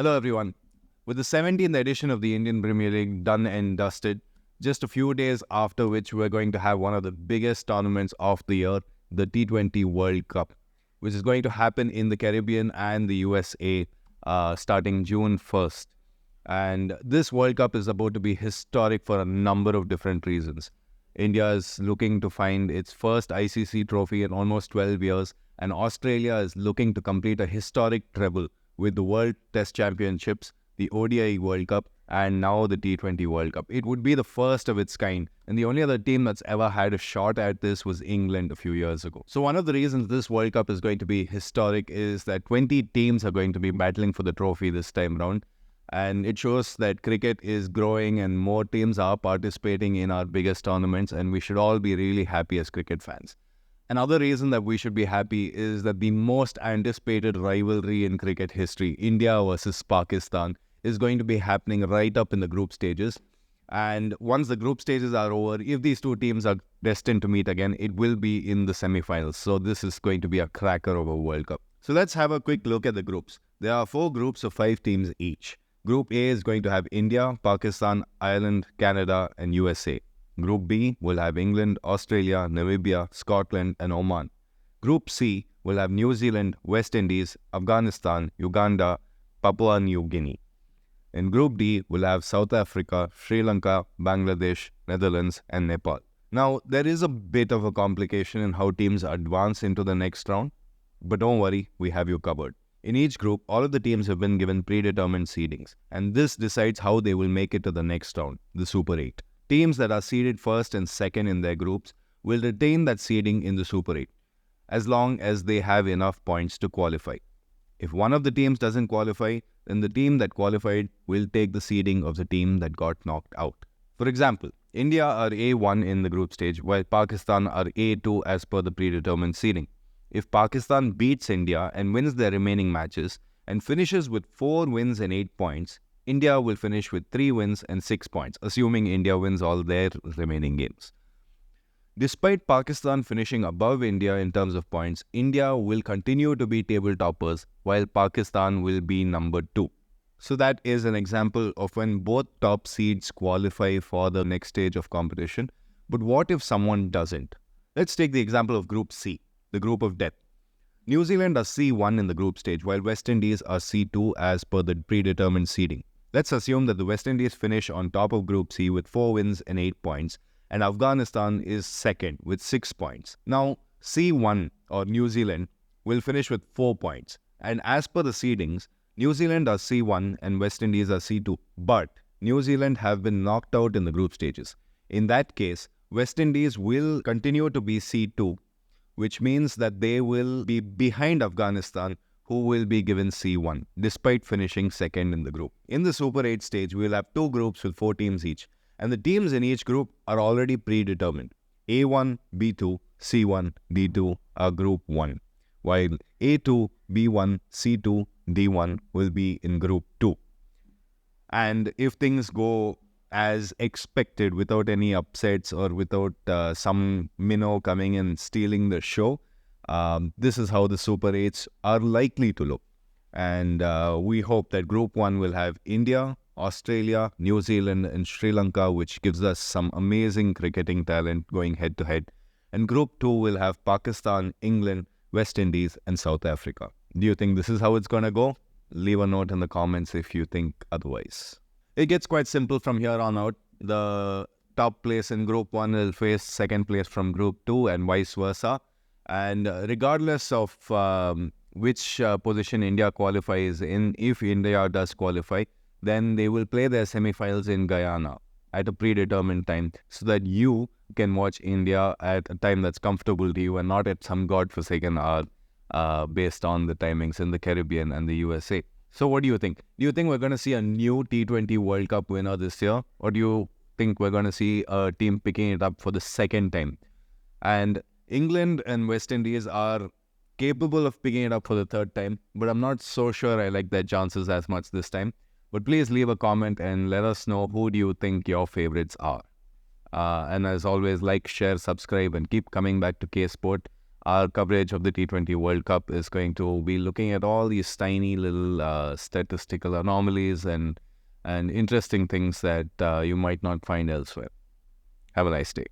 Hello everyone. With the 17th edition of the Indian Premier League done and dusted, just a few days after which we're going to have one of the biggest tournaments of the year, the T20 World Cup, which is going to happen in the Caribbean and the USA starting June 1st. And this World Cup is about to be historic for a number of different reasons. India is looking to find its first ICC trophy in almost 12 years, and Australia is looking to complete a historic treble with the World Test Championships, the ODI World Cup, and now the T20 World Cup. It would be the first of its kind, and the only other team that's ever had a shot at this was England a few years ago. So one of the reasons this World Cup is going to be historic is that 20 teams are going to be battling for the trophy this time round, and it shows that cricket is growing and more teams are participating in our biggest tournaments, and we should all be really happy as cricket fans. Another reason that we should be happy is that the most anticipated rivalry in cricket history, India versus Pakistan, is going to be happening right up in the group stages. And once the group stages are over, if these two teams are destined to meet again, it will be in the semi-finals. So this is going to be a cracker of a World Cup. So let's have a quick look at the groups. There are 4 groups of 5 teams each. Group A is going to have India, Pakistan, Ireland, Canada, and USA. Group B will have England, Australia, Namibia, Scotland, and Oman. Group C will have New Zealand, West Indies, Afghanistan, Uganda, Papua New Guinea. In Group D, we'll have South Africa, Sri Lanka, Bangladesh, Netherlands, and Nepal. Now, there is a bit of a complication in how teams advance into the next round, but don't worry, we have you covered. In each group, all of the teams have been given predetermined seedings, and this decides how they will make it to the next round, the Super 8. Teams that are seeded first and second in their groups will retain that seeding in the Super 8, as long as they have enough points to qualify. If one of the teams doesn't qualify, then the team that qualified will take the seeding of the team that got knocked out. For example, India are A1 in the group stage, while Pakistan are A2 as per the predetermined seeding. If Pakistan beats India and wins their remaining matches and finishes with 4 wins and 8 points, India will finish with 3 wins and 6 points, assuming India wins all their remaining games. Despite Pakistan finishing above India in terms of points, India will continue to be table toppers while Pakistan will be number 2. So that is an example of when both top seeds qualify for the next stage of competition. But what if someone doesn't? Let's take the example of Group C, the group of death. New Zealand are C1 in the group stage, while West Indies are C2 as per the predetermined seeding. Let's assume that the West Indies finish on top of Group C with 4 wins and 8 points, and Afghanistan is second with 6 points. Now, C1 or New Zealand will finish with 4 points, and as per the seedings, New Zealand are C1 and West Indies are C2, but New Zealand have been knocked out in the group stages. In that case, West Indies will continue to be C2, which means that they will be behind Afghanistan, who will be given C1, despite finishing second in the group. In the Super 8 stage, we will have 2 groups with 4 teams each, and the teams in each group are already predetermined. A1, B2, C1, D2 are Group 1, while A2, B1, C2, D1 will be in Group 2. And if things go as expected, without any upsets or without some minnow coming and stealing the show, this is how the Super 8s are likely to look. And we hope that Group 1 will have India, Australia, New Zealand, and Sri Lanka, which gives us some amazing cricketing talent going head-to-head. And Group 2 will have Pakistan, England, West Indies, and South Africa. Do you think this is how it's going to go? Leave a note in the comments if you think otherwise. It gets quite simple from here on out. The top place in Group 1 will face second place from Group 2 and vice versa. And regardless of which position India qualifies in, if India does qualify, then they will play their semi-finals in Guyana at a predetermined time so that you can watch India at a time that's comfortable to you and not at some godforsaken hour based on the timings in the Caribbean and the USA. So what do you think? Do you think we're going to see a new T20 World Cup winner this year? Or do you think we're going to see a team picking it up for the second time? And England and West Indies are capable of picking it up for the third time, but I'm not so sure I like their chances as much this time. But please leave a comment and let us know who do you think your favorites are. And as always, like, share, subscribe, and keep coming back to K Sport. our coverage of the T20 World Cup is going to be looking at all these tiny little statistical anomalies and interesting things that you might not find elsewhere. Have a nice day.